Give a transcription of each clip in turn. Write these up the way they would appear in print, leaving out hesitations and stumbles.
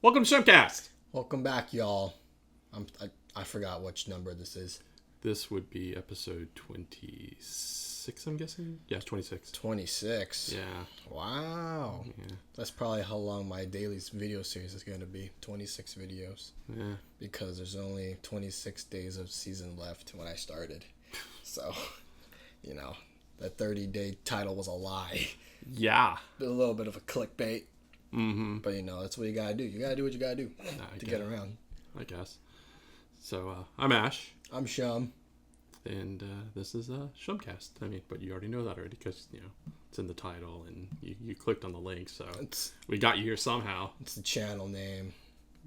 Welcome to ShumKast. Welcome back, y'all. I forgot which number this is. This would be episode 26, I'm guessing? Yeah, 26. 26. Yeah. Wow. Yeah. That's probably how long my daily video series is going to be. 26 videos. Yeah. Because there's only 26 days of season left when I started. So, that 30-day title was a lie. Yeah. A little bit of a clickbait. Mm-hmm. But, that's what you got to do. You got to do what you got to do to get around. I guess. So, I'm Ash. I'm Shum. And this is ShumKast. But you already know that already because, it's in the title and you clicked on the link. So, we got you here somehow. It's the channel name.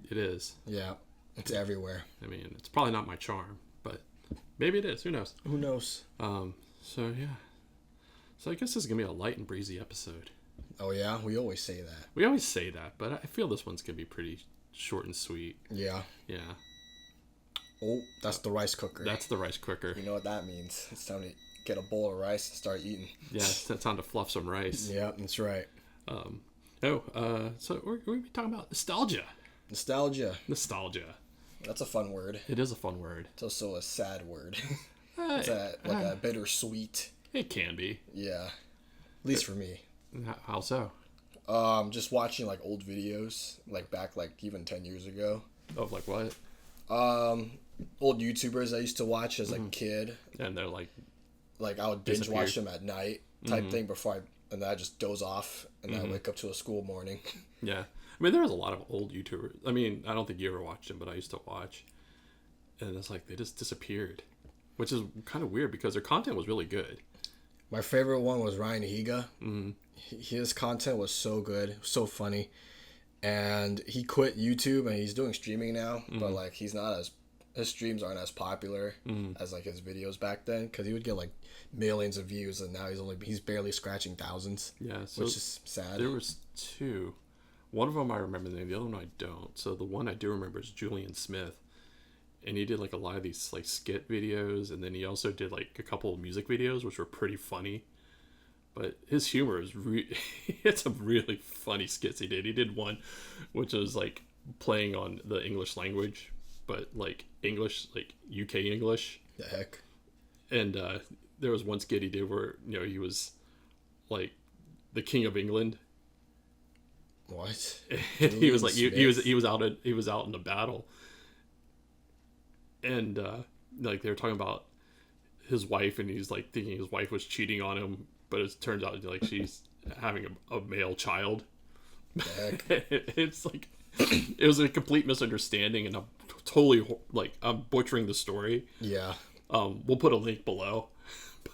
It is. Yeah. It's everywhere. It's probably not my charm, but maybe it is. Who knows? Who knows? So, yeah. So, I guess this is going to be a light and breezy episode. Oh, yeah? We always say that. We always say that, but I feel this one's going to be pretty short and sweet. Yeah. Yeah. Oh, that's the rice cooker. That's the rice cooker. You know what that means. It's time to get a bowl of rice and start eating. Yeah, it's time to fluff some rice. Yeah, that's right. So we're going to be talking about nostalgia. Nostalgia. That's a fun word. It is a fun word. It's also a sad word. It's a bittersweet. It can be. Yeah. At least for me. How so? Just watching old videos, back even 10 years ago. Of what? Old YouTubers I used to watch as a kid. And they're I would binge watch them at night type thing and then I just doze off and then I wake up to a school morning. Yeah. There was a lot of old YouTubers. I don't think you ever watched them, but I used to watch. And it's they just disappeared. Which is kind of weird because their content was really good. My favorite one was Ryan Higa. Mm-hmm. His content was so good, so funny. And he quit YouTube and he's doing streaming now. But he's not his streams aren't as popular as his videos back then. Because he would get millions of views and now he's barely scratching thousands. Yeah, so which is sad. There was two. One of them I remember the name, the other one I don't. So the one I do remember is Julian Smith. And he did a lot of these skit videos, and then he also did a couple of music videos, which were pretty funny. But his humor is he had some really funny skits he did. He did one, which was playing on the English language, but English, UK English. The heck. And there was one skit he did where he was the King of England. What? He was he was out in a battle. And they were talking about his wife, and he's thinking his wife was cheating on him, but it turns out she's having a male child. Heck. It's it was a complete misunderstanding, and I'm totally I'm butchering the story. Yeah. We'll put a link below,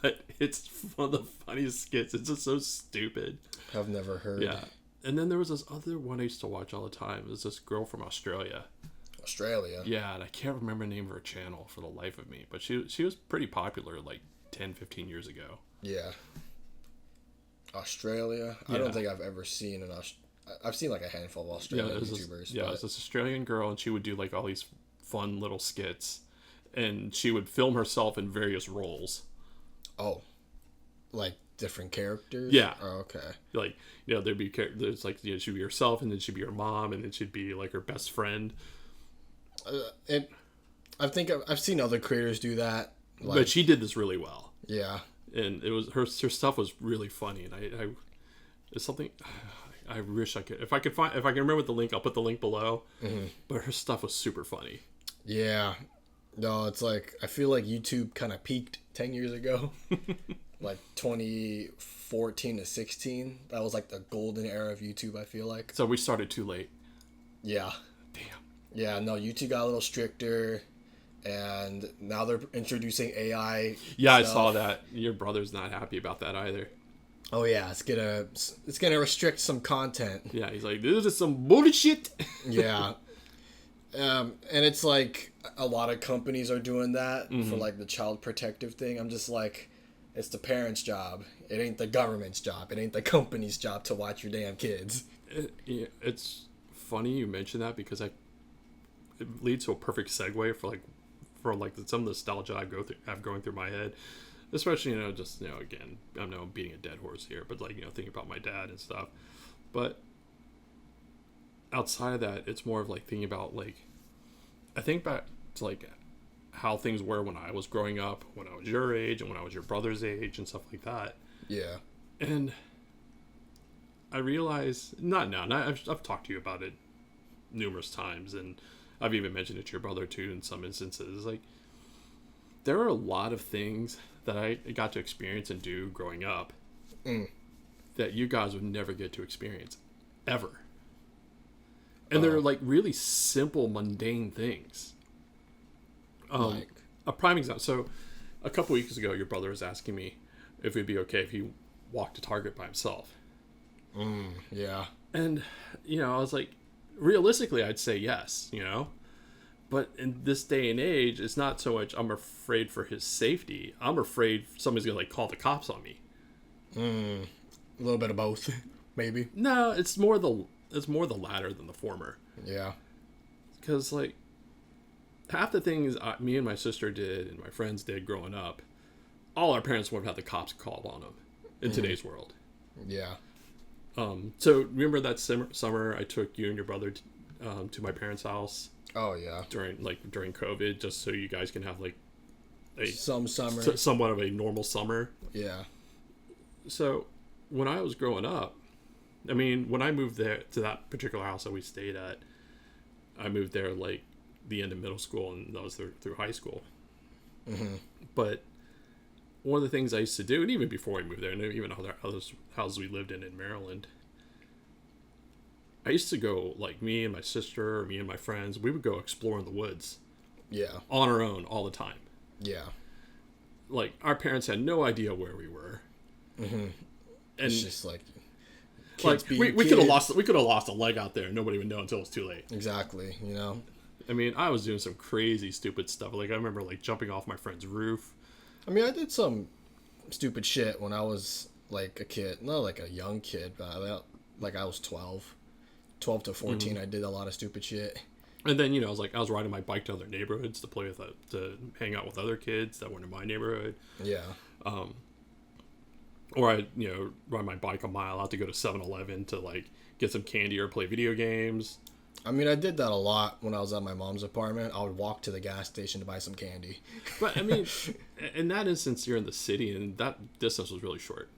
but it's one of the funniest skits. It's just so stupid. I've never heard. Yeah. And then there was this other one I used to watch all the time. It was this girl from Australia. Yeah, and I can't remember the name of her channel for the life of me, but she was pretty popular 10, 15 years ago. Yeah. Australia? Yeah. I don't think I've ever seen I've seen a handful of Australian YouTubers. It was this Australian girl, and she would do all these fun little skits, and she would film herself in various roles. Oh. Different characters? Yeah. Oh, okay. There'd be there's she'd be herself, and then she'd be her mom, and then she'd be her best friend. I think I've seen other creators do that, but she did this really well. Yeah, and it was her stuff was really funny, and I it's something I wish I could if I can remember the link, I'll put the link below. Mm-hmm. But her stuff was super funny. Yeah, no, it's I feel YouTube kind of peaked 10 years ago, 2014 to 16. That was the golden era of YouTube. I feel so we started too late. Yeah. Damn. Yeah, no, YouTube got a little stricter, and now they're introducing AI. Yeah, stuff. I saw that. Your brother's not happy about that either. Oh yeah, it's gonna restrict some content. Yeah, he's this is some bullshit. Yeah, and it's a lot of companies are doing that for the child protective thing. I'm just it's the parents' job. It ain't the government's job. It ain't the company's job to watch your damn kids. It's funny you mention that because it leads to a perfect segue for some of the nostalgia I've going through my head, especially again I'm beating a dead horse here, but thinking about my dad and stuff. But outside of that, it's more of like thinking about like, I think back to like how things were when I was growing up, when I was your age, and when I was your brother's age, and stuff like that. Yeah. And I realize, not now, I've talked to you about it numerous times, and I've even mentioned it to your brother too in some instances. Like, there are a lot of things that I got to experience and do growing up that you guys would never get to experience, ever. And they're like really simple, mundane things. Like, a prime example. So, a couple weeks ago, your brother was asking me if it'd be okay if he walked to Target by himself. Yeah. And, I was like, realistically, I'd say yes, But in this day and age, it's not so much I'm afraid for his safety. I'm afraid somebody's going to, like, call the cops on me. A little bit of both, maybe. No, it's more the latter than the former. Yeah. Because, like, half the things me and my sister did and my friends did growing up, all our parents would have had the cops called on them in today's world. Yeah. So remember that summer I took you and your brother to my parents' house? Oh yeah. During COVID, just so you guys can have like some summer, somewhat of a normal summer. Yeah. So when I was growing up, I mean, when I moved there to that particular house that we stayed at, I moved there like the end of middle school, and that was through high school. Mm-hmm. But one of the things I used to do, and even before I moved there, and even other houses we lived in Maryland, I used to go, like, me and my sister, or me and my friends, we would go explore in the woods. Yeah. On our own all the time. Yeah. Like, our parents had no idea where we were. Mm-hmm. And it's just like we could have lost a leg out there and nobody would know until it was too late. Exactly, I mean, I was doing some crazy stupid stuff. Like, I remember like jumping off my friend's roof. I mean, I did some stupid shit when I was like a kid. Not like a young kid, but I was 12 to 14. I did a lot of stupid shit. And then, I was riding my bike to other neighborhoods to play with, to hang out with other kids that weren't in my neighborhood. Yeah. Or I'd, ride my bike a mile out to go to 7-Eleven to, like, get some candy or play video games. I mean, I did that a lot when I was at my mom's apartment. I would walk to the gas station to buy some candy. But, I mean, in that instance, you're in the city, and that distance was really short.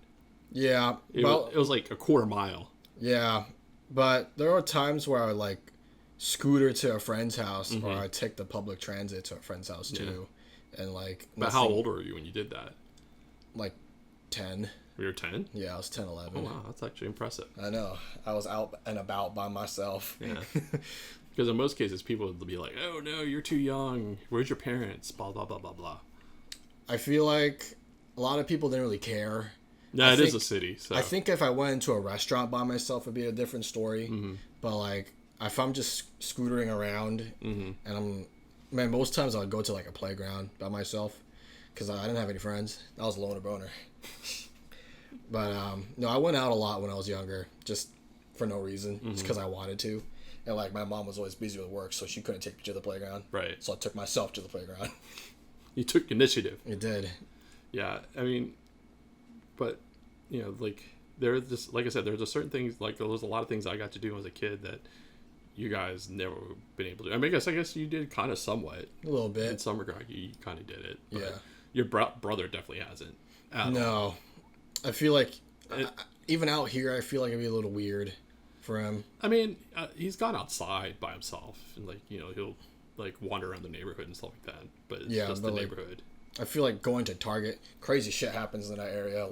Yeah. It was like a quarter mile. Yeah. But there are times where I would, like, scooter to a friend's house, or I'd take the public transit to a friend's house, too. Yeah. And, like... But how old were you when you did that? Like, 10. You were 10? Yeah, I was 10, 11. Oh, wow. That's actually impressive. I know. I was out and about by myself. Yeah. Because in most cases, people would be like, oh, no, you're too young. Where's your parents? Blah, blah, blah, blah, blah. I feel like a lot of people didn't really care. No, it is a city. So I think if I went into a restaurant by myself, it'd be a different story. Mm-hmm. But, like, if I'm just scootering around, and most times I'll go to, like, a playground by myself because I didn't have any friends. I was a loner boner. But, no, I went out a lot when I was younger, just for no reason, just because I wanted to. And, like, my mom was always busy with work, so she couldn't take me to the playground. Right. So I took myself to the playground. You took initiative. You did. Yeah, I mean, but, like, there are just, like I said, there's a certain things, like, there was a lot of things I got to do as a kid that you guys never been able to do. I mean, I guess you did kind of somewhat. A little bit. In some regard, you kind of did it. But yeah. Your brother definitely hasn't. No. I feel like, even out here, I feel like it'd be a little weird for him. I mean, he's gone outside by himself, and, like, he'll, like, wander around the neighborhood and stuff like that. But it's just the neighborhood. I feel like going to Target, crazy shit happens in that area.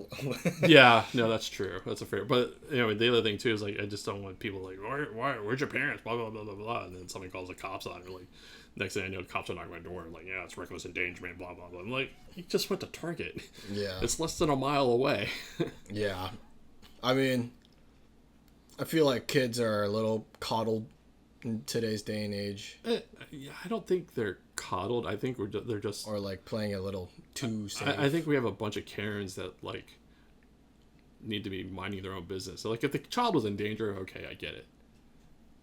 Yeah, no, that's true. That's a fair. But, the other thing, too, is, like, I just don't want people, like, where's your parents? Blah, blah, blah, blah, blah. And then somebody calls the cops on her, like, next thing I know, the cops are knocking on my door, and, like, yeah, it's reckless endangerment, blah, blah, blah. I'm like, you just went to Target. Yeah. It's less than a mile away. Yeah. I mean, I feel like kids are a little coddled in today's day and age. I don't think they're coddled. I think they're just... Or, like, playing a little too safe. I think we have a bunch of Karens that, like, need to be minding their own business. So, like, if the child was in danger, okay, I get it.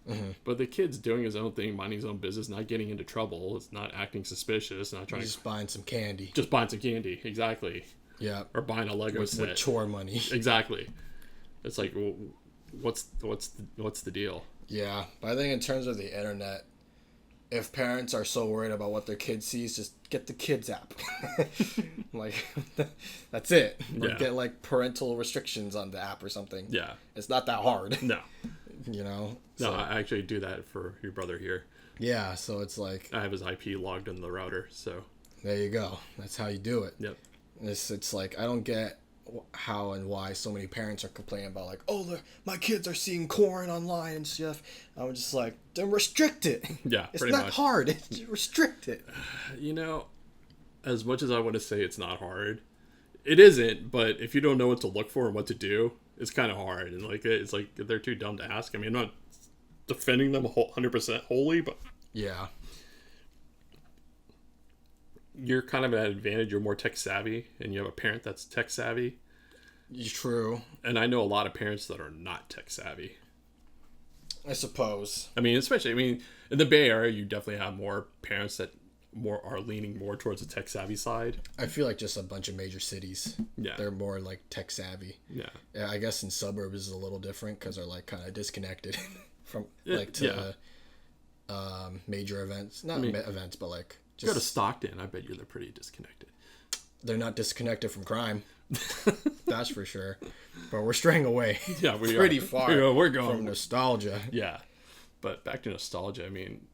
Mm-hmm. But the kid's doing his own thing, minding his own business, not getting into trouble. It's not acting suspicious. Not trying just buying some candy. Just buying some candy, exactly. Yeah. Or buying a Lego set. With chore money. Exactly. It's like, well, what's the deal? Yeah, but I think in terms of the internet, if parents are so worried about what their kid sees, just get the kids app. Like, that's it. Or Yeah. get like parental restrictions on the app or something. Yeah. It's not that hard. No. You know? No, So, I actually do that for your brother here. yeah, so it's like, I have his IP logged in the router, so. there you go. That's how you do it. Yep. It's like, I don't get how and why so many parents are complaining about like, oh, my kids are seeing porn online and stuff. I'm just like, then restrict it. Yeah, It's pretty not much. hard. Restrict it. You know, as much as I want to say it's not hard, it isn't. But if you don't know what to look for and what to do, it's kind of hard. And like, it's like they're too dumb to ask. I mean, I'm not defending them 100% wholly, but Yeah. you're kind of at an advantage. You're more tech savvy, and you have a parent that's tech savvy. True. And I know a lot of parents that are not tech savvy. I suppose. I mean, especially, in the Bay Area, you definitely have more parents that are leaning more towards the tech savvy side. I feel like just a bunch of major cities. Yeah. They're more like tech savvy. Yeah. Yeah, I guess in suburbs is a little different because they're like kind of disconnected from like to major events. Not events, but like Just go to Stockton. I bet they're pretty disconnected. They're not disconnected from crime. That's for sure. But we're straying away. Yeah, we pretty are. far. We're going from nostalgia. Yeah, but back to nostalgia. I mean,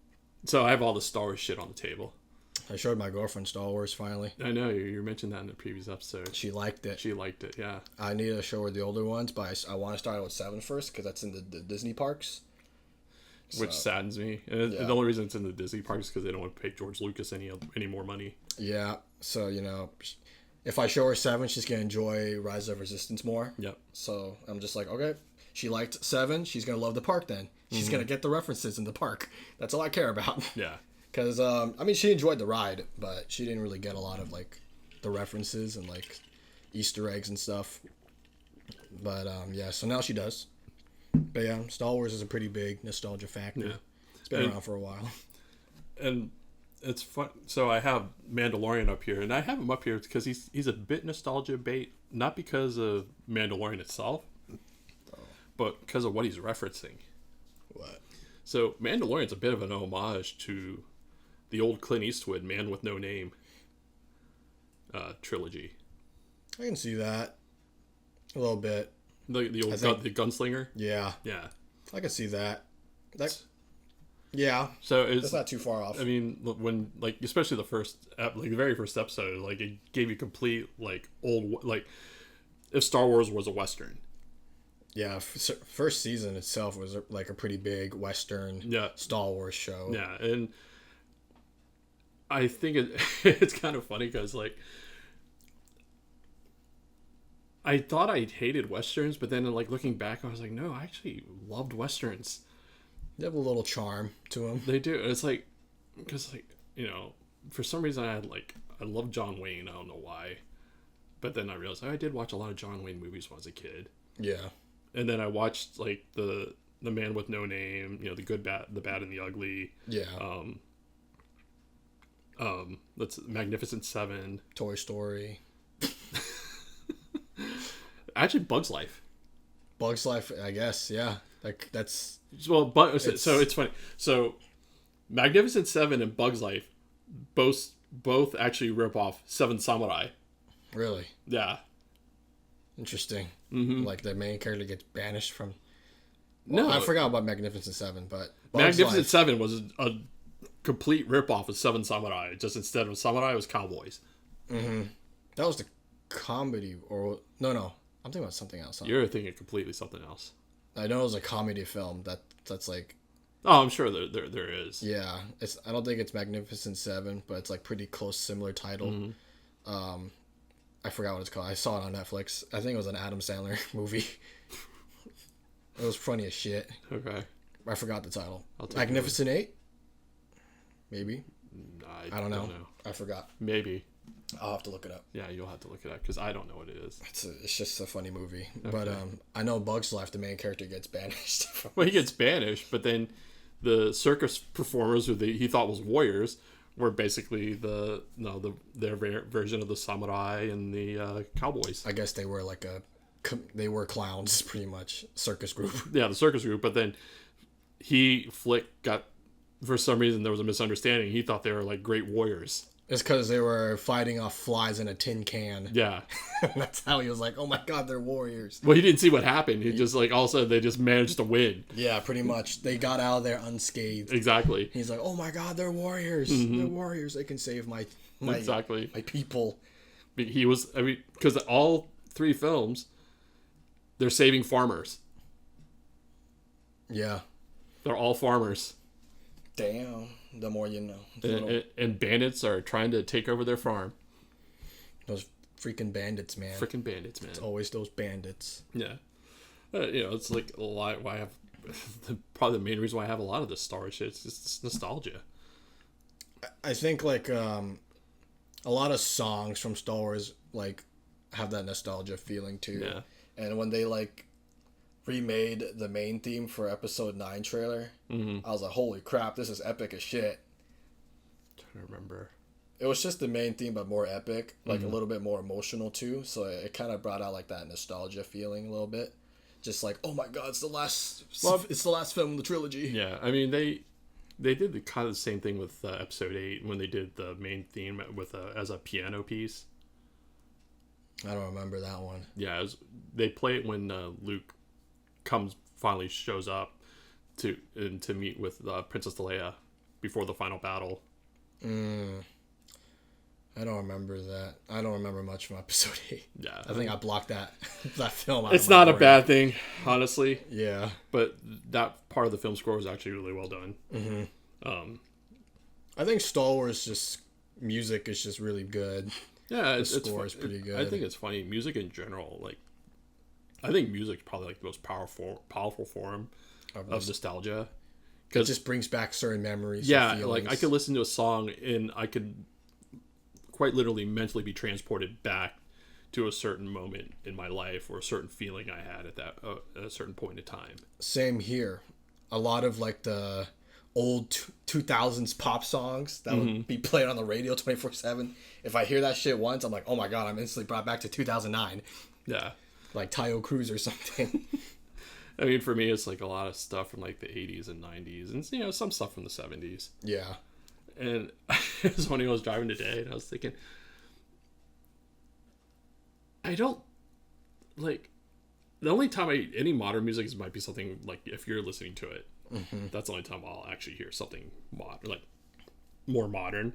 so I have all the Star Wars shit on the table. I showed my girlfriend Star Wars finally. I know you mentioned that in the previous episode. She liked it. She liked it. Yeah. I need to show her the older ones, but I want to start with 7 first because that's in the Disney parks. Which saddens me. And Yeah. the only reason it's in the Disney parks is because they don't want to pay George Lucas any more money. Yeah, so if I show her 7, she's gonna enjoy Rise of Resistance more. Yep. So I'm just like, okay, she liked 7, she's gonna love the park then. She's gonna get the references in the park. That's all I care about. Yeah. Because she enjoyed the ride, but she didn't really get a lot of like the references and like Easter eggs and stuff. But yeah, so now she does. But yeah, Star Wars is a pretty big nostalgia factor. Yeah. It's been around for a while. And it's fun. So I have Mandalorian up here, and I have him up here because he's a bit nostalgia bait, not because of Mandalorian itself, but because of what he's referencing. What? So Mandalorian's a bit of an homage to the old Clint Eastwood Man with No Name trilogy. I can see that a little bit. The old the gunslinger. Yeah, Yeah. I can see that. Yeah, So it's that's not too far off. I mean, when like especially the very first episode, like it gave you complete like old like if Star Wars was a Western. Yeah, first season itself was like a pretty big Western Star Wars show. Yeah, and I think it's kind of funny because like I thought I hated Westerns, but then like looking back, I was like, no, I actually loved Westerns. They have a little charm to them. They do. It's like because like for some reason I love John Wayne. I don't know why, but then I realized I did watch a lot of John Wayne movies when I was a kid. Yeah. And then I watched like the Man with No Name, the Good, the Bad, and the Ugly. Yeah. That's Magnificent Seven. Toy Story. Actually, Bug's Life. Bug's Life, I guess. Yeah. Like that's so it's funny. So Magnificent Seven and Bug's Life both actually rip off Seven Samurai. Really Yeah. interesting. Mm-hmm. Like the main character gets banished from. No, I forgot about Magnificent Seven, but Magnificent Seven was a complete rip off of Seven Samurai. Just instead of samurai, it was cowboys. Mm-hmm. That was the comedy, or no, I'm thinking about something else. Huh? You're thinking completely something else. I know it was a comedy film that's like. Oh, I'm sure there is. Yeah, I don't think it's Magnificent Seven, but it's like pretty close, similar title. Mm-hmm. I forgot what it's called. I saw it on Netflix. I think it was an Adam Sandler movie. It was funny as shit. Okay. I forgot the title. Magnificent Eight? Maybe. I don't know. I forgot. Maybe. I'll have to look it up. Yeah, you'll have to look it up because I don't know what it is. It's just a funny movie. Okay. But I know Bug's Life, the main character gets banished. Well, he gets banished, but then the circus performers who he thought was warriors were basically their version of the samurai and the cowboys. I guess they were they were clowns, pretty much, circus group. Yeah, the circus group, but then Flick got, for some reason there was a misunderstanding. He thought they were like great warriors. It's because they were fighting off flies in a tin can. Yeah. That's how he was like, oh my god, they're warriors. Well, he didn't see what happened. He just like, all of a sudden they just managed to win. Yeah, pretty much. They got out of there unscathed. Exactly. He's like, oh my god, they're warriors. They're warriors. They can save my exactly. my people. He was, I mean, because all 3 films, they're saving farmers. Yeah. They're all farmers. Damn. The more you know. And bandits are trying to take over their farm. Those freaking bandits, man. Freaking bandits, man. It's always those bandits. Yeah. It's like a lot why I have probably the main reason why I have a lot of this Star Wars shit. It's just nostalgia. I think like a lot of songs from Star Wars like have that nostalgia feeling too. Yeah. And when they like remade the main theme for Episode 9 trailer, I was like, holy crap, this is epic as shit. I'm trying to remember. It was just the main theme, but more epic, like a little bit more emotional too. So it kind of brought out like that nostalgia feeling a little bit. Just like, oh my god, it's the last film in the trilogy. Yeah, I mean they did the kind of the same thing with Episode 8 when they did the main theme with as a piano piece. I don't remember that one. Yeah, they play it when Luke finally shows up to meet with Princess Leia before the final battle. I don't remember that. I don't remember much from Episode 8. Yeah, I think I blocked that film out. It's not a bad thing, honestly. Yeah, but that part of the film score was actually really well done. I think Star Wars music is just really good. Yeah, the score is pretty good. I think it's funny. Music in general, like, I think music's probably like the most powerful form of nostalgia. It just brings back certain memories. Yeah, like I could listen to a song and I could quite literally mentally be transported back to a certain moment in my life or a certain feeling I had at that at a certain point in time. Same here. A lot of like the old 2000s pop songs that would be played on the radio 24/7. If I hear that shit once, I'm like, oh my god, I'm instantly brought back to 2009. Yeah. Like Tayo Cruz or something. I mean, for me, it's like a lot of stuff from like the 80s and 90s and, some stuff from the 70s. Yeah. And it was funny, I was driving today and I was thinking, I don't, like, the only time any modern music might be something like if you're listening to it. That's the only time I'll actually hear something more modern.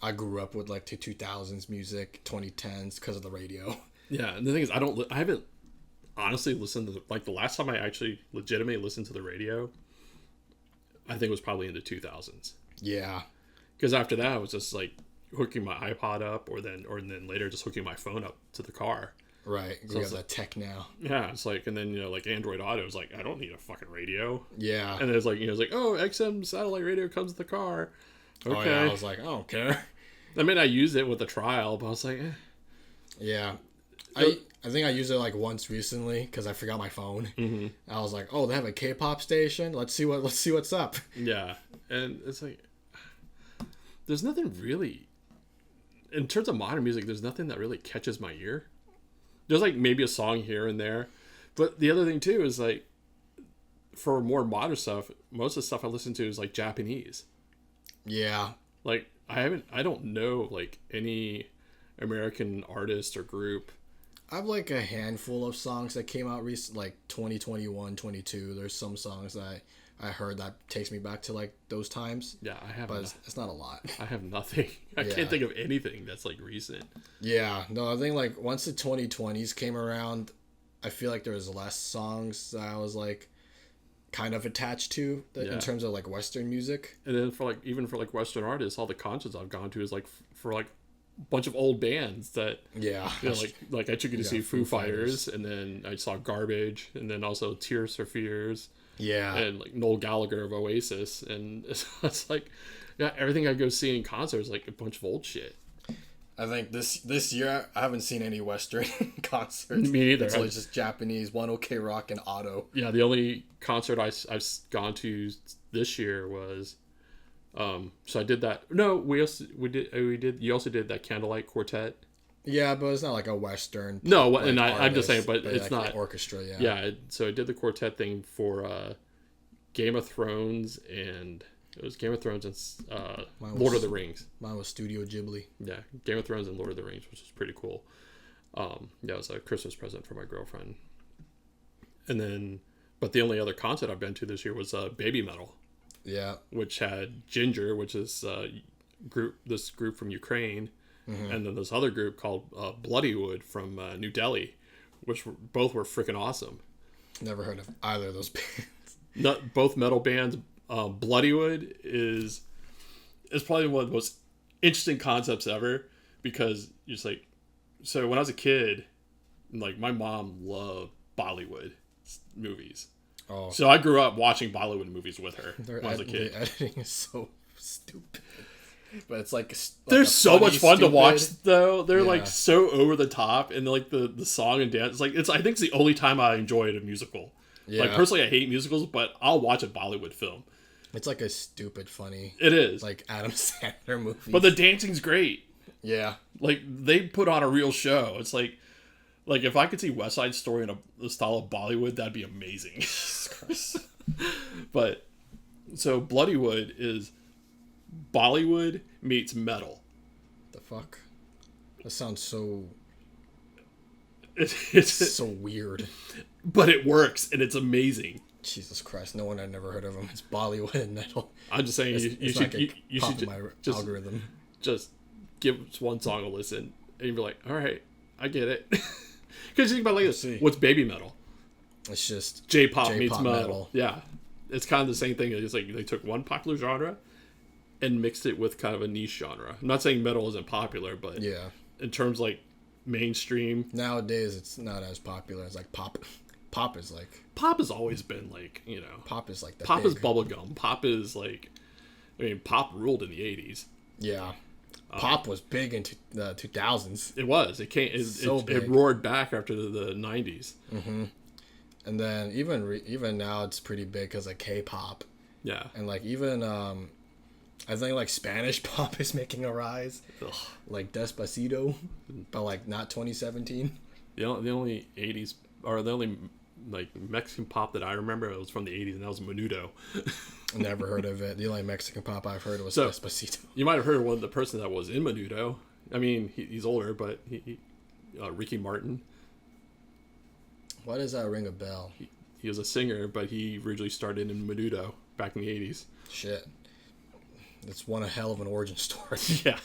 I grew up with like the 2000s music, 2010s because of the radio. Yeah, and the thing is, I haven't honestly listened to like the last time I actually legitimately listened to the radio, I think it was probably in the 2000s. Yeah. Because after that, I was just like hooking my iPod up, or then later just hooking my phone up to the car. Right. So we have that tech now. Yeah, it's like, and then like Android Auto is like, I don't need a fucking radio. Yeah. And then it's like, it's like, oh, XM satellite radio comes with the car. Okay. Oh, yeah, I was like, I don't care. I mean, I used it with a trial, but I was like, eh. Yeah. I think I used it like once recently because I forgot my phone. I was like, oh, they have a K-pop station. Let's see what's up. Yeah, and it's like, there's nothing really, in terms of modern music, there's nothing that really catches my ear. There's like maybe a song here and there, but the other thing too is like, for more modern stuff, most of the stuff I listen to is like Japanese. Yeah. Like I don't know like any American artist or group. I have like a handful of songs that came out recently, like 2021, 22. There's some songs that I heard that takes me back to like those times. Yeah, I have, but it's not a lot. I have nothing. I can't think of anything that's like recent. Yeah, no, I think like once the 2020s came around, I feel like there was less songs that I was like kind of attached to in terms of like Western music. And then even for Western artists, all the concerts I've gone to is like for like bunch of old bands that like I took you to see Foo Fighters, and then I saw Garbage, and then also Tears for Fears, and like Noel Gallagher of Oasis, and it's like everything I go see in concerts is like a bunch of old shit. I think this year I haven't seen any Western concerts. Me either. It's always just Japanese, One OK Rock and Auto. Yeah, the only concert I've gone to this year was so I did that. No, we did. You also did that Candlelight Quartet. Yeah, but it's not like a Western. No, like, and I'm just saying, but it's like not orchestra. Yeah. Yeah. So I did the quartet thing for Game of Thrones and Mine Lord of the Rings. Mine was Studio Ghibli. Yeah, Game of Thrones and Lord of the Rings, which was pretty cool. Yeah, it was a Christmas present for my girlfriend. And then, but the only other concert I've been to this year was Baby Metal. Yeah. Which had Ginger, which is this group from Ukraine, Mm-hmm. and then this other group called Bloodywood from New Delhi, which both were freaking awesome. Never heard of either of those bands. Both metal bands. Bloodywood is probably one of the most interesting concepts ever, because you're just like, so when I was a kid, like my mom loved Bollywood movies. Oh. So I grew up watching Bollywood movies with her when I was a kid. The editing is so stupid. But it's like they're so much fun to watch though. They're Yeah. like so over the top, and like the song and dance. I think it's the only time I enjoyed a musical. Yeah. Like personally, I hate musicals, but I'll watch a Bollywood film. It's like a stupid, funny. It is like Adam Sandler movie. but the dancing's great. Yeah. Like they put on a real show. It's like if I could see West Side Story in the style of Bollywood, that'd be amazing. But so Bloodywood is Bollywood meets metal. The fuck? That sounds so It's so weird. But it works and it's amazing. Jesus Christ! No one I'd never heard of them. It's Bollywood and metal. I'm just saying you should my just algorithm. just give one song a listen and you'll be like, all right, I get it. Because you think about it like this, what's baby metal? It's just J-pop meets metal. Yeah, it's kind of the same thing. It's like they took one popular genre and mixed it with kind of a niche genre. I'm not saying metal isn't popular, but yeah, in terms like mainstream nowadays, it's not as popular. It's like pop. Pop has always been like, you know, pop is like the pop big. is bubblegum. Pop is like, I mean, pop ruled in the 80s. Yeah, pop was big in the 2000s. It was. It roared back after the 90s. Mm-hmm. And then even now it's pretty big because of K-pop. Yeah. And like even I think like Spanish pop is making a rise. Ugh. Like Despacito, but like not 2017. The only 80s or the only like Mexican pop that I remember, it was from the 80s, and that was Menudo. Never heard of it. The only Mexican pop I've heard was Despacito. You might have heard of the person that was in Menudo. I mean, he's older, but Ricky Martin. Why does that ring a bell? He was a singer, but he originally started in Menudo back in the 80s. Shit. It's one hell of an origin story. Yeah.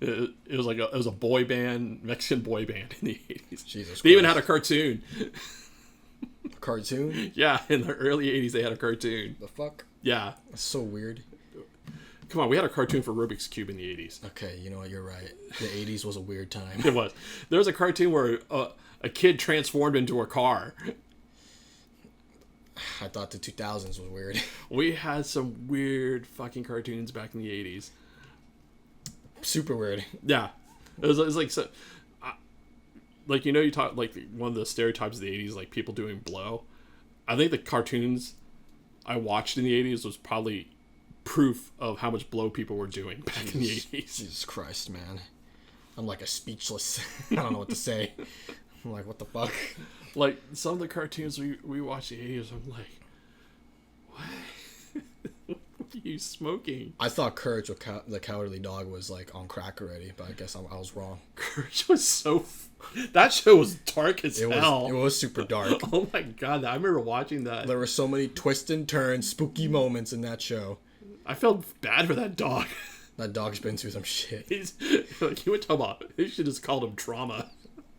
It was a boy band, Mexican boy band in the 80s. Jesus They even Christ. had a cartoon. A cartoon? Yeah, in the early 80s they had a cartoon. The fuck? Yeah. That's so weird. Come on, we had a cartoon for Rubik's Cube in the 80s. Okay, you know what? You're right. The 80s was a weird time. It was. There was a cartoon where a kid transformed into a car. I thought the 2000s was weird. We had some weird fucking cartoons back in the 80s. Super weird. Yeah. It was like, so, like, you know, you talk, like, one of the stereotypes of the 80s, like, people doing blow. I think the cartoons I watched in the 80s was probably proof of how much blow people were doing back in the 80s. Jesus Christ, man. I'm like a speechless. I don't know what to say. I'm like, what the fuck? Like, some of the cartoons we watched in the 80s, I'm like, what? What are you smoking? I thought Courage the Cowardly Dog was like on crack already, but I guess I was wrong. Courage was so... That show was dark as hell. It was super dark. Oh my god, I remember watching that. There were so many twists and turns, spooky moments in that show. I felt bad for that dog. That dog's been through some shit. He's like, you would talk about, they should have just called him Trauma.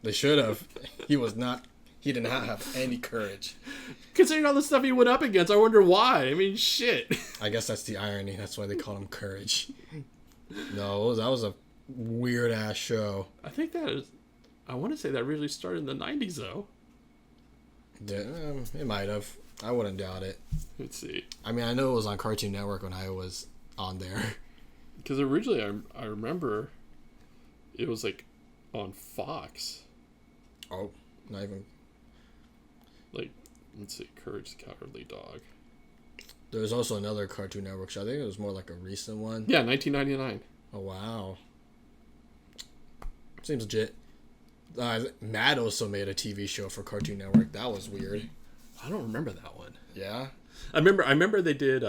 They should have. He did not have any courage. Considering all the stuff he went up against, I wonder why. I mean, shit. I guess that's the irony. That's why they call him Courage. No, that was a weird ass show. I think that is, I want to say that really started in the 90s, though. It might have. I wouldn't doubt it. Let's see. I mean, I know it was on Cartoon Network when I was on there. Because originally, I remember it was like on Fox. Oh, not even. Like, let's see, Courage the Cowardly Dog. There was also another Cartoon Network show. I think it was more like a recent one. Yeah, 1999. Oh, wow. Seems legit. Mad also made a TV show for Cartoon Network. That was weird. I don't remember that one. Yeah. I remember they did.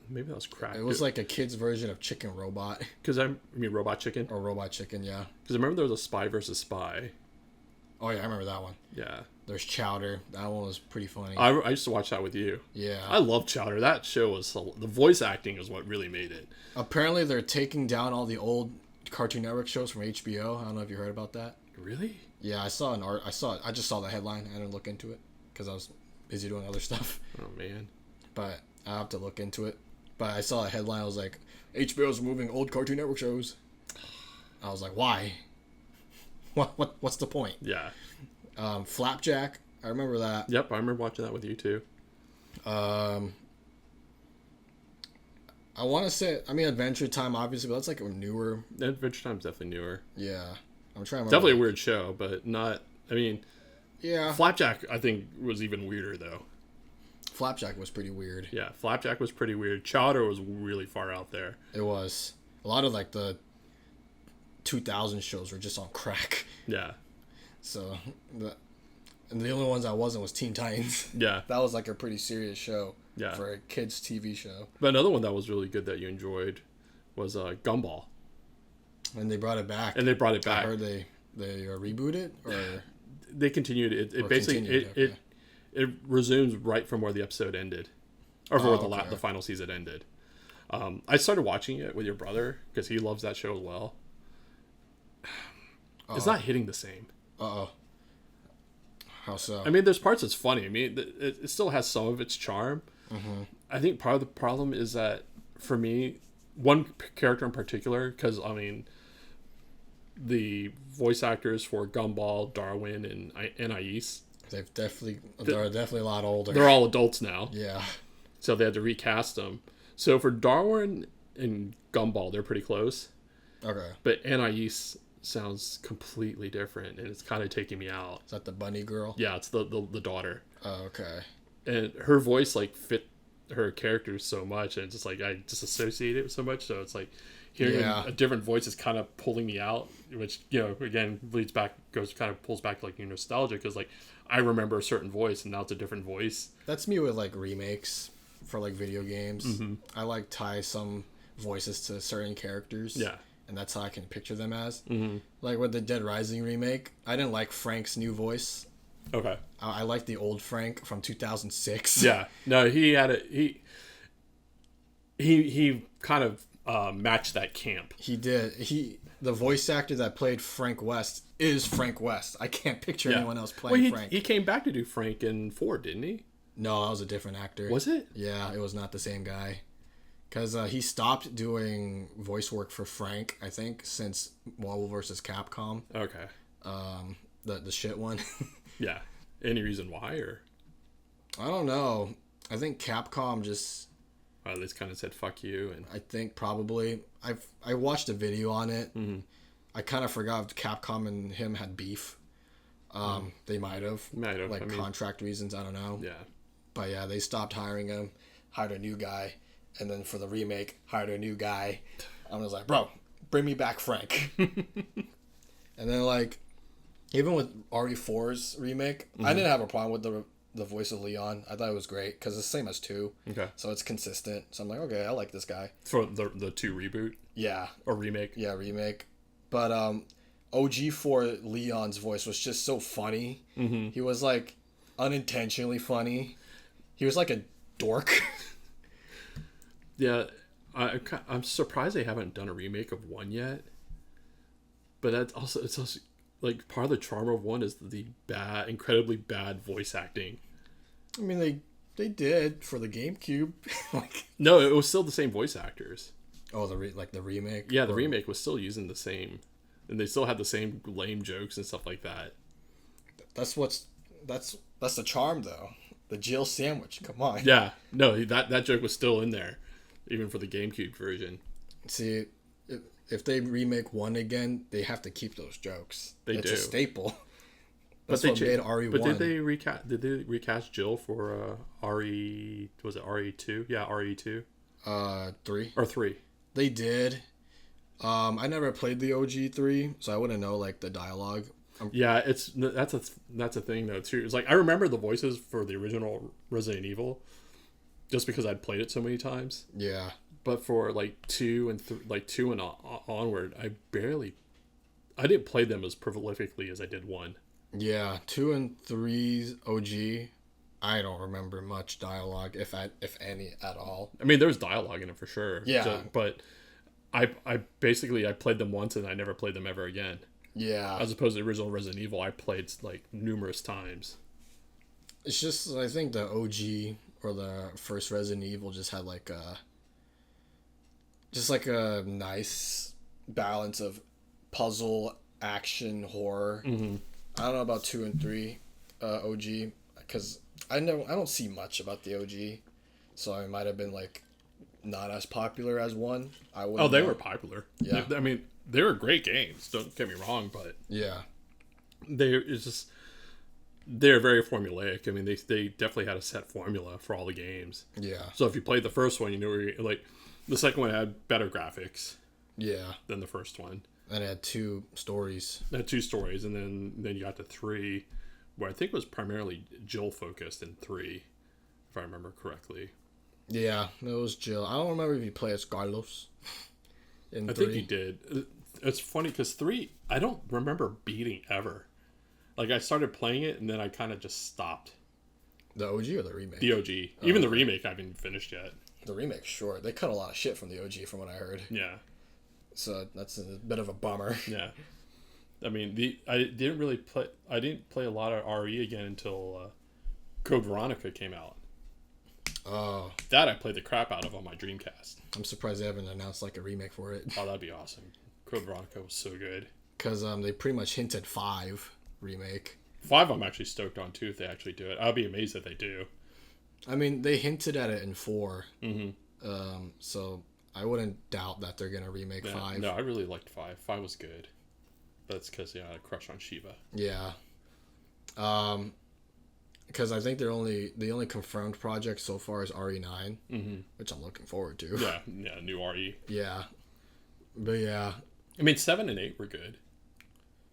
Maybe that was Crack. It was like a kid's version of Chicken Robot. Because I mean Robot Chicken. Or Robot Chicken, yeah. Because I remember there was a Spy versus Spy. Oh yeah, I remember that one. Yeah. There's Chowder. That one was pretty funny. I used to watch that with you. Yeah. I love Chowder. That show was the voice acting is what really made it. Apparently, they're taking down all the old Cartoon Network shows from HBO. I don't know if you heard about that. Really? Yeah, I saw an art. I just saw the headline. I didn't look into it because I was busy doing other stuff. Oh man. But I have to look into it. But I saw a headline. I was like, HBO's removing old Cartoon Network shows. I was like, why? What's the point? Yeah. Flapjack. I remember that. Yep, I remember watching that with you too. I want to say, I mean, Adventure Time, obviously, but that's like a newer. Adventure Time's definitely newer. Yeah. I'm trying to remember. Definitely a weird show, but not. I mean, yeah. Flapjack, I think, was even weirder though. Flapjack was pretty weird. Yeah, Flapjack was pretty weird. Chowder was really far out there. It was. A lot of like the 2000 shows were just on crack. Yeah. So, and the only ones I wasn't was Teen Titans. Yeah. That was like a pretty serious show. Yeah. For a kids' TV show. But another one that was really good that you enjoyed was Gumball. And they brought it back. And they brought it back. I heard they rebooted it or they continued it. It basically it resumes right from where the episode ended, or from where the final season ended. I started watching it with your brother because he loves that show as well. It's not hitting the same. How so? I mean, there's parts that's funny. I mean, it still has some of its charm. Mm-hmm. I think part of the problem is that for me, one character in particular, because I mean, the voice actors for Gumball, Darwin, and Anais, they're definitely a lot older. They're all adults now. Yeah. So they had to recast them. So for Darwin and Gumball, they're pretty close. Okay. But Anais sounds completely different, and it's kind of taking me out. Is that the bunny girl? Yeah, it's the daughter. Oh, okay. And her voice like fit her character so much, and it's just like I just associate it so much. So it's like hearing a different voice is kind of pulling me out, which again pulls back to like your nostalgia because like I remember a certain voice and now it's a different voice. That's me with like remakes for like video games. Mm-hmm. I like tie some voices to certain characters. Yeah. And that's how I can picture them as. Mm-hmm. Like with the Dead Rising remake, I didn't like Frank's new voice. Okay. I like the old Frank from 2006. Yeah. No, he had he kind of matched that camp. He did. The voice actor that played Frank West is Frank West. I can't picture anyone else playing Frank. He came back to do Frank in 4, didn't he? No, that was a different actor. Was it? Yeah, it was not the same guy. Because he stopped doing voice work for Frank, I think, since Marvel vs. Capcom. Okay. The shit one. Yeah. Any reason why, or? I don't know. I think Capcom just... They just kind of said, fuck you. And I think probably. I watched a video on it. Mm-hmm. I kind of forgot if Capcom and him had beef. They might have. Like contract reasons, I don't know. Yeah. But yeah, they stopped hiring him, hired a new guy. And then for the remake, hired a new guy. I was like, bro, bring me back Frank. And then, like, even with RE4's remake, I didn't have a problem with the voice of Leon. I thought it was great because it's the same as 2. Okay. So it's consistent. So I'm like, okay, I like this guy. For the 2 reboot? Yeah. Or remake? Yeah, remake. But OG4 Leon's voice was just so funny. Mm-hmm. He was, like, unintentionally funny. He was like a dork. Yeah, I'm surprised they haven't done a remake of 1 yet. But it's also like part of the charm of 1 is the incredibly bad voice acting. I mean, they did for the GameCube. No, it was still the same voice actors. Oh, the remake. Yeah, the remake was still using the same, and they still had the same lame jokes and stuff like that. That's the charm though. The Jill sandwich. Come on. Yeah, no, that joke was still in there. Even for the GameCube version. See, if they remake 1 again, they have to keep those jokes. It's a staple. That's what made RE1. But did they recast Jill for RE? Was it RE2? Yeah, RE2. 3 or 3. They did. I never played the OG 3, so I wouldn't know like the dialogue. Yeah, that's a thing though too. It's like I remember the voices for the original Resident Evil, just because I'd played it so many times. Yeah. But for like two and onward, I didn't play them as prolifically as I did 1. Yeah, 2 and 3's OG. I don't remember much dialogue, if any at all. I mean, there's dialogue in it for sure. Yeah. But I basically I played them once and I never played them ever again. Yeah. As opposed to the original Resident Evil, I played like numerous times. It's just, I think the OG or the first Resident Evil just had like a nice balance of puzzle, action, horror. Mm-hmm. I don't know about 2 and 3 OG, because I don't see much about the OG, so it might have been like not as popular as 1. They were popular. Yeah. I mean, they were great games. Don't get me wrong, but yeah, they're very formulaic. I mean, they definitely had a set formula for all the games. yeah, So if you played the first one, you knew like the second one had better graphics yeah, than the first one. and it had 2 stories. It had 2 stories, and then you got to 3, where I think it was primarily Jill focused in 3, if I remember correctly. Yeah, it was Jill. I don't remember if you played as Carlos in 3. I think you did. It's funny because 3, I don't remember beating ever. Like I started playing it, and then I kind of just stopped. The OG or the remake? The OG. Even the remake I haven't finished yet. The remake's short. They cut a lot of shit from the OG from what I heard. Yeah. So that's a bit of a bummer. Yeah. I mean, I didn't play a lot of RE again until Code Veronica came out. Oh. That I played the crap out of on my Dreamcast. I'm surprised they haven't announced like a remake for it. Oh, that'd be awesome. Code Veronica was so good. Because they pretty much hinted 5 remake. 5 I'm actually stoked on too if they actually do it. I'd be amazed if they do. I mean, they hinted at it in 4. Mm-hmm. So I wouldn't doubt that they're gonna remake 5. No, I really liked 5. 5 was good. That's because I had a crush on Shiva. Yeah. Because I think the only confirmed project so far is RE9, which I'm looking forward to. Yeah, new RE. Yeah. But yeah. I mean, 7 and 8 were good.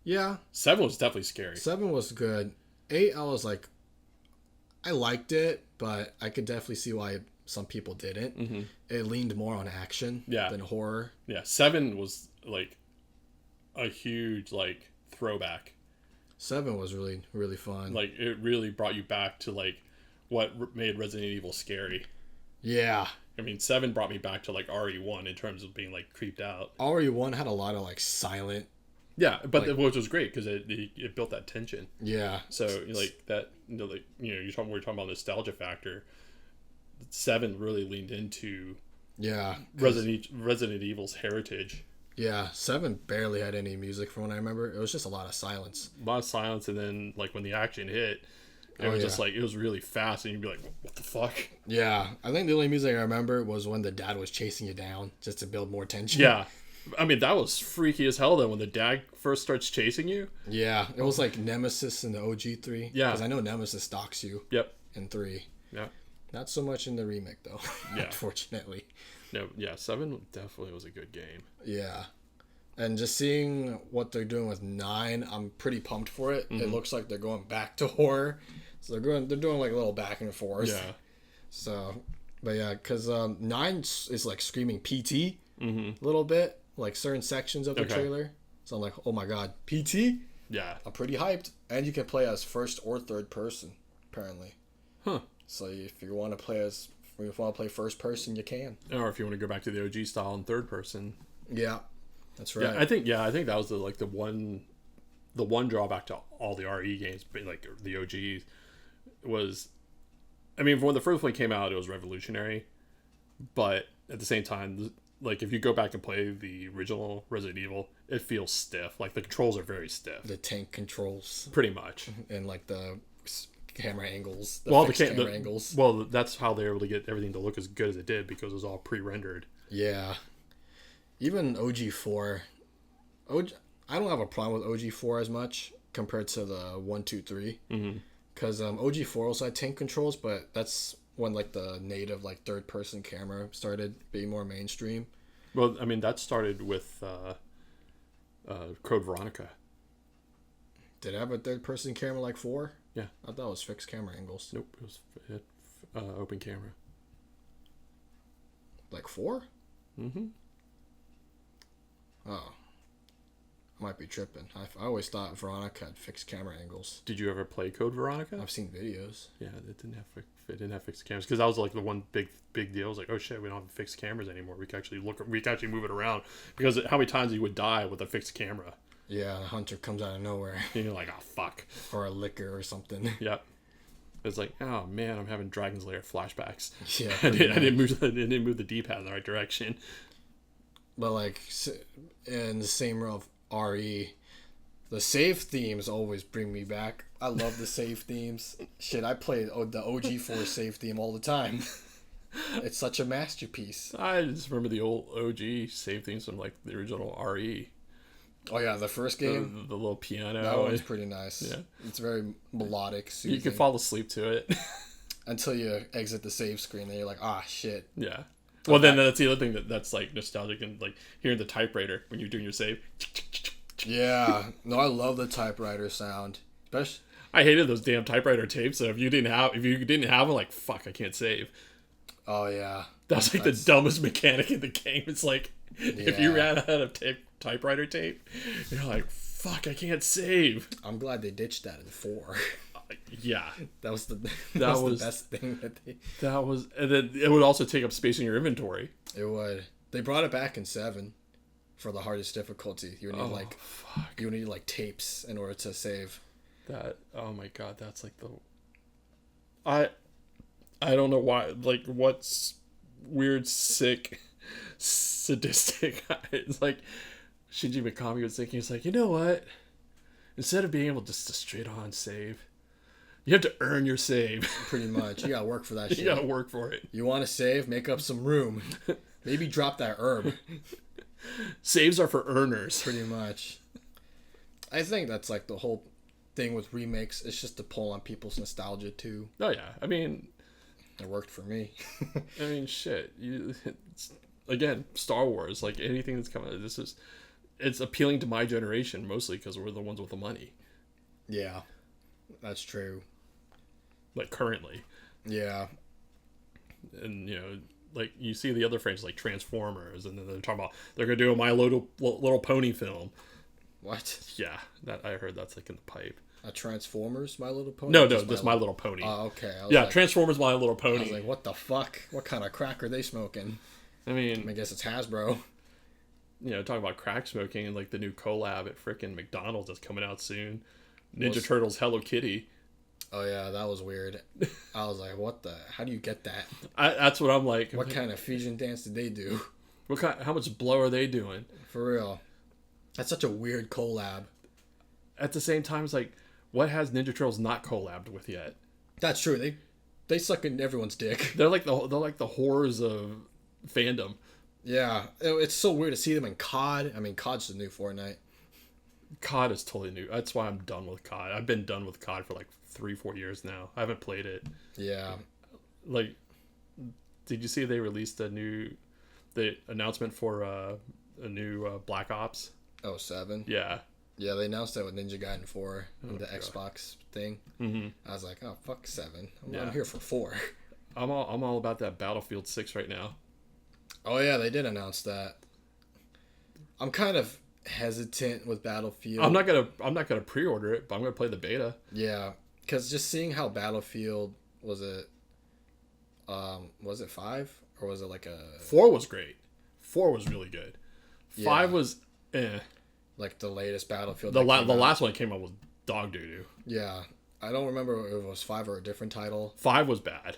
Yeah. 7 was definitely scary. 7 was good. 8, I was like, I liked it, but I could definitely see why some people didn't. Mm-hmm. It leaned more on action than horror. Yeah, 7 was like a huge like throwback. 7 was really, really fun. Like it really brought you back to like what made Resident Evil scary. Yeah. I mean, 7 brought me back to like RE1 in terms of being like creeped out. RE1 had a lot of like silent. Yeah, but which was great because it built that tension. Yeah. So like that, we're talking about nostalgia factor. 7 really leaned into Resident Evil's heritage. Yeah, 7 barely had any music from what I remember. It was just a lot of silence. A lot of silence, and then like when the action hit, it was just like it was really fast, and you'd be like, "What the fuck?" Yeah, I think the only music I remember was when the dad was chasing you down just to build more tension. Yeah, I mean that was freaky as hell though when the dad first starts chasing you. Yeah, it was like Nemesis in the OG 3. Yeah, because I know Nemesis stalks you. Yep. In 3. Yeah. Not so much in the remake though. Yeah. Unfortunately. No. Yeah. 7 definitely was a good game. Yeah. And just seeing what they're doing with 9, I'm pretty pumped for it. It looks like they're going back to horror. So they're doing like a little back and forth. Yeah. So, but yeah, because 9 is like screaming PT a little bit, like certain sections of the trailer. So I'm like, oh my god, PT? Yeah. I'm pretty hyped. And you can play as first or third person, apparently. Huh. So if you want to play first person, you can. Or if you want to go back to the OG style in third person. Yeah. That's right. I think that was the one drawback to all the RE games, like the OGs, was, I mean, when the first one came out, it was revolutionary, but at the same time, like if you go back and play the original Resident Evil, it feels stiff. Like the controls are very stiff. The tank controls, pretty much, and like the camera angles. Camera angles. Well, that's how they were able to get everything to look as good as it did because it was all pre-rendered. Yeah. Even OG4, I don't have a problem with OG4 as much compared to the 1, 2, 3. Because OG4 also had tank controls, but that's when like the native like third person camera started being more mainstream. Well, I mean that started with Code Veronica. Did it have a third-person camera like 4? Yeah. I thought it was fixed camera angles. Nope, it had open camera. Like 4? Mm-hmm. Oh. I might be tripping. I always thought Veronica had fixed camera angles. Did you ever play Code Veronica? I've seen videos. Yeah, it didn't have fixed cameras, because that was like the one big deal. It was like, oh shit, we don't have fixed cameras anymore. We can actually move it around, because how many times you would die with a fixed camera? Yeah, a hunter comes out of nowhere. And you're like, oh fuck. Or a licker or something. Yep. It's like, oh man, I'm having Dragon's Lair flashbacks. Yeah. I didn't move the D-pad in the right direction. But like in the same row of RE, the save themes always bring me back. I love the save themes. Shit, I play the OG4 save theme all the time. It's such a masterpiece. I just remember the old OG save themes from like the original RE. Oh yeah, the first game. The little piano. That one's pretty nice. Yeah. It's very melodic, soothing. You can fall asleep to it. Until you exit the save screen, and you're like, ah, shit. Yeah. Well, then that's the other thing that's like nostalgic, and like hearing the typewriter when you're doing your save. Yeah. No, I love the typewriter sound. Especially. I hated those damn typewriter tapes. So if you didn't have them, like, fuck, I can't save. Oh yeah. That's like the dumbest mechanic in the game. It's like if you ran out of typewriter tape, you're like, fuck, I can't save. I'm glad they ditched that in 4. Yeah, that was the best thing and then it would also take up space in your inventory. It would. They brought it back in 7 for the hardest difficulty. You would need like tapes in order to save. That, oh my god, that's like the I don't know why, like, what's weird, sick, sadistic. It's like Shinji Mikami was thinking, it's like, you know what, instead of being able just to straight on save, you have to earn your save. Pretty much. You gotta work for that shit. You gotta work for it. You want to save? Make up some room. Maybe drop that herb. Saves are for earners. Pretty much. I think that's like the whole thing with remakes. It's just to pull on people's nostalgia too. Oh yeah. I mean, it worked for me. I mean, shit. Again, Star Wars, like anything that's coming, it's appealing to my generation mostly because we're the ones with the money. Yeah, that's true. Like currently. Yeah. And like you see the other franchises like Transformers, and then they're talking about they're gonna do a My Little Pony film. What? Yeah, that I heard that's like in the pipe. A Transformers My Little Pony? No, just My Little Pony. Oh, okay. Yeah, Transformers My Little Pony. I was like, what the fuck? What kind of crack are they smoking? I mean, I guess it's Hasbro. Talking about crack smoking, and like the new collab at frickin' McDonald's that's coming out soon. Ninja Turtles Hello Kitty. Oh yeah, that was weird. I was like, what the? How do you get that? That's what I'm like. What kind of fusion dance did they do? How much blow are they doing? For real. That's such a weird collab. At the same time, it's like, what has Ninja Turtles not collabed with yet? That's true. They suck in everyone's dick. They're like the horrors of fandom. Yeah, it's so weird to see them in COD. I mean, COD's the new Fortnite. COD is totally new. That's why I'm done with COD. I've been done with COD for like 3-4 years now. I haven't played it. Yeah. Like, did you see they released the announcement for a new Black Ops? Oh, 7? Yeah. Yeah, they announced that with Ninja Gaiden 4 and the God. Xbox thing. Mm-hmm. I was like, oh, fuck 7. Yeah. I'm here for 4. I'm all about that Battlefield 6 right now. Oh yeah, they did announce that. I'm kind of hesitant with Battlefield. I'm not gonna pre-order it, but I'm gonna play the beta. Yeah, because just seeing how Battlefield was it 5 or was it like a 4 was great. 4 was really good. 5 Yeah. was like the latest Battlefield. The last one that came out was dog doo-doo. Yeah, I don't remember if it was 5 or a different title. 5 was bad.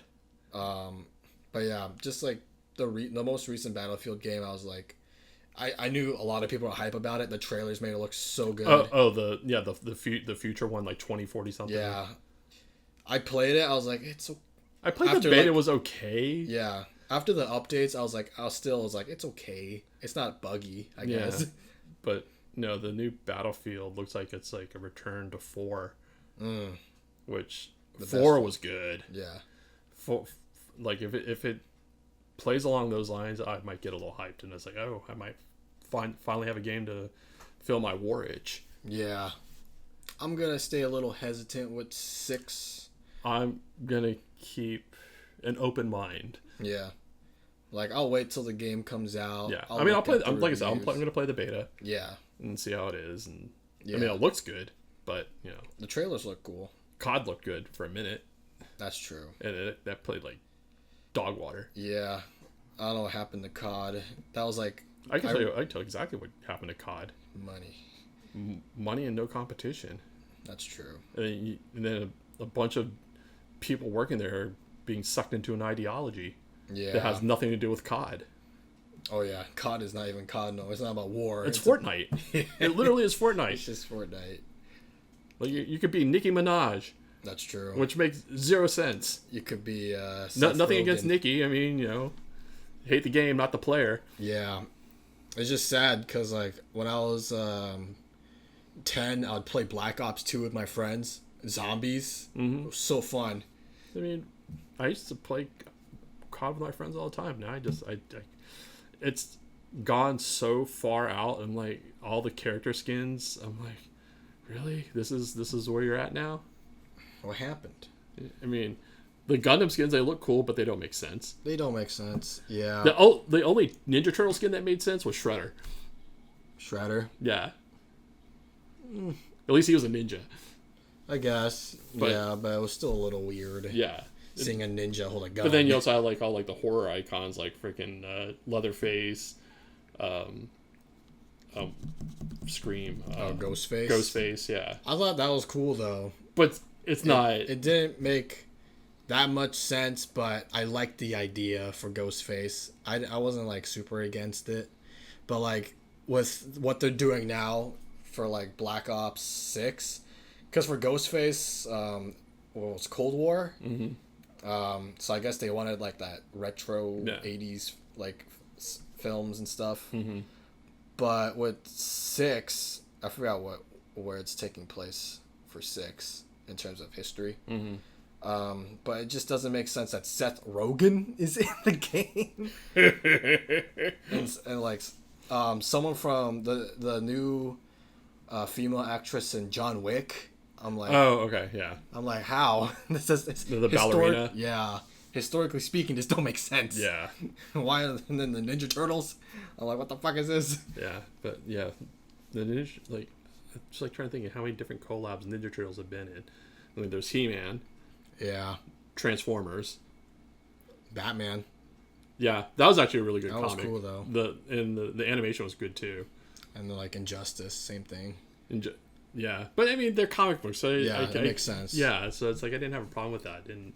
But yeah, just like the most recent Battlefield game, I was like, I knew a lot of people were hype about it. The trailers made it look so good. The future one, like 2040 something. Yeah, I played it. I was like, I played the beta. It was okay. Yeah, after the updates, I was like, it's okay. It's not buggy, I guess. But no, the new Battlefield looks like it's like a return to 4, which 4 was good. Yeah, like if it plays along those lines, I might get a little hyped, and it's like, oh, I might finally have a game to fill my war itch. Yeah, I'm gonna stay a little hesitant with 6. I'm gonna keep an open mind. Yeah. Like, I'll wait till the game comes out. Yeah. I'll look play. at the Like I said, I'm reviews. gonna play the beta. Yeah. And see how it is. And Yeah. I mean, it looks good, but The trailers look cool. COD looked good for a minute, That's true. and that played like dog water. Yeah. I don't know what happened to COD. That was like I can tell you exactly what happened to COD. money. Money and no competition. That's true. And then a bunch of people working there are being sucked into an ideology Yeah. that has nothing to do with COD. Oh yeah, COD is not even COD. No, it's not about war. It's Fortnite. It literally is Fortnite. It's just Fortnite. Like you could be Nicki Minaj, That's true. which makes zero sense. You could be Nothing against Nicki. I mean, hate the game, not the player. Yeah, it's just sad because like when I was 10, I'd play Black Ops 2 with my friends. Zombies. Mm-hmm. It was so fun. I mean, I used to play COD with my friends all the time. Now it's gone so far out, and like all the character skins, I'm like, really? This is where you're at now? What happened? I mean, the Gundam skins, they look cool, but they don't make sense. They don't make sense. Yeah. The only Ninja Turtle skin that made sense was Shredder. Shredder. Yeah. At least he was a ninja. I guess. But- yeah, but it was still a little weird. Yeah. Seeing a ninja hold a gun. But then you also had like all like the horror icons, like freaking Leatherface, Scream, Ghostface. Ghostface, yeah. I thought that was cool though. But it's not. It didn't make that much sense, but I liked the idea for Ghostface. I wasn't like super against it, but like with what they're doing now for like Black Ops 6, because for Ghostface, well, it's Cold War. Mm-hmm. So I guess they wanted like that retro Yeah. 80s like films and stuff. Mm-hmm. But with 6, I forgot where it's taking place for 6 in terms of history. Mm-hmm. But it just doesn't make sense that Seth Rogen is in the game. and like someone from the new female actress in John Wick. I'm like, Oh, okay, yeah. I'm like, how? This is The ballerina? Yeah. Historically speaking, this don't make sense. Yeah. Why? And then the Ninja Turtles. I'm like, what the fuck is this? Yeah. But yeah, the Ninja, like, I'm just like trying to think of how many different collabs Ninja Turtles have been in. I mean, there's He-Man, Yeah. Transformers. Batman. Yeah, that was actually a really good That was comic. cool, though. The animation was good too. And then like Injustice, same thing. Yeah, but I mean they're comic books, so Yeah, it makes sense. Yeah, so it's like I didn't have a problem with that, and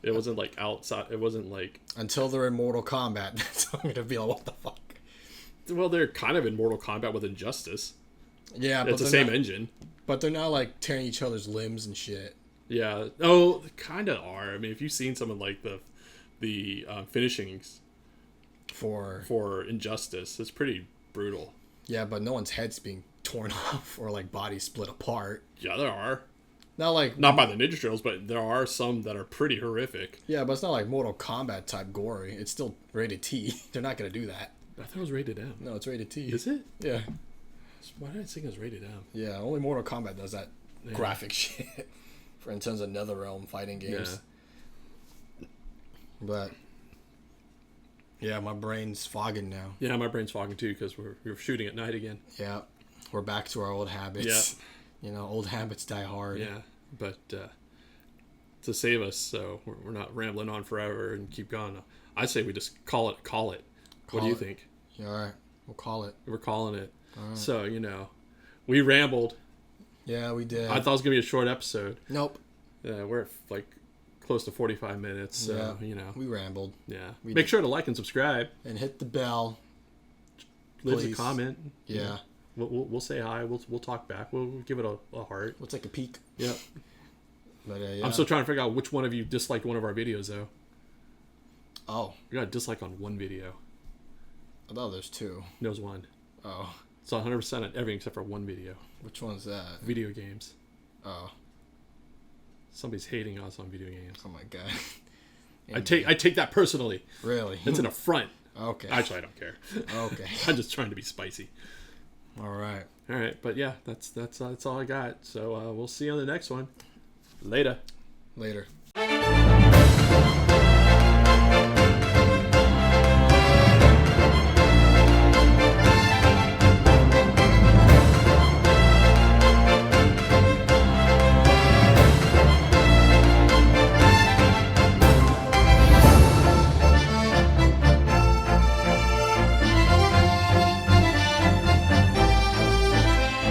it wasn't like outside. It wasn't like Until they're in Mortal Kombat, that's I'm gonna be like, what the fuck? well, they're kind of in Mortal Kombat with Injustice. Yeah, but It's the they're same not, engine. But they're not like tearing each other's limbs and shit. Yeah. Oh, they kind of are. I mean, if you've seen some of like the finishings for Injustice, it's pretty brutal. Yeah, but no one's head's being torn off or like bodies split apart. Yeah, there are. Not like Not by the Ninja Turtles, but there are some that are pretty horrific. Yeah, but it's not like Mortal Kombat type gory. It's still rated T. They're not gonna do that. I thought it was rated M. No, it's rated T. Is it? Yeah. Why did I think it was rated M? Yeah, only Mortal Kombat does that graphic shit. For in terms of NetherRealm fighting games. Yeah. But yeah, my brain's fogging now. Yeah, my brain's fogging too because we're shooting at night again. Yeah. We're back to our old habits. You know, old habits die hard. Yeah, but to save us, so we're not rambling on forever and keep going. I say we just call it. What do you think? Yeah, all right. We'll call it. We're calling it. All right. So we rambled. Yeah, we did. I thought it was gonna be a short episode. Nope. We're at like close to 45 minutes. So we rambled. Yeah. We Make did. sure to like and subscribe. And hit the bell. Leave us a Please. comment. Yeah. We'll say hi. We'll talk back. We'll give it a heart. We'll take a peek. Yep. But yeah. I'm still trying to figure out which one of you disliked one of our videos though. Oh, We got a dislike on one video. I thought there's 2. There's one. Oh, It's 100% on everything except for one video. which one's that? Video games. Oh, Somebody's hating us on video games. oh my god. I take that personally. Really? It's an affront. Okay. Actually, I don't care. Okay. I'm just trying to be spicy. All right. All right, but yeah, that's all I got. So we'll see you on the next one. Later. Later.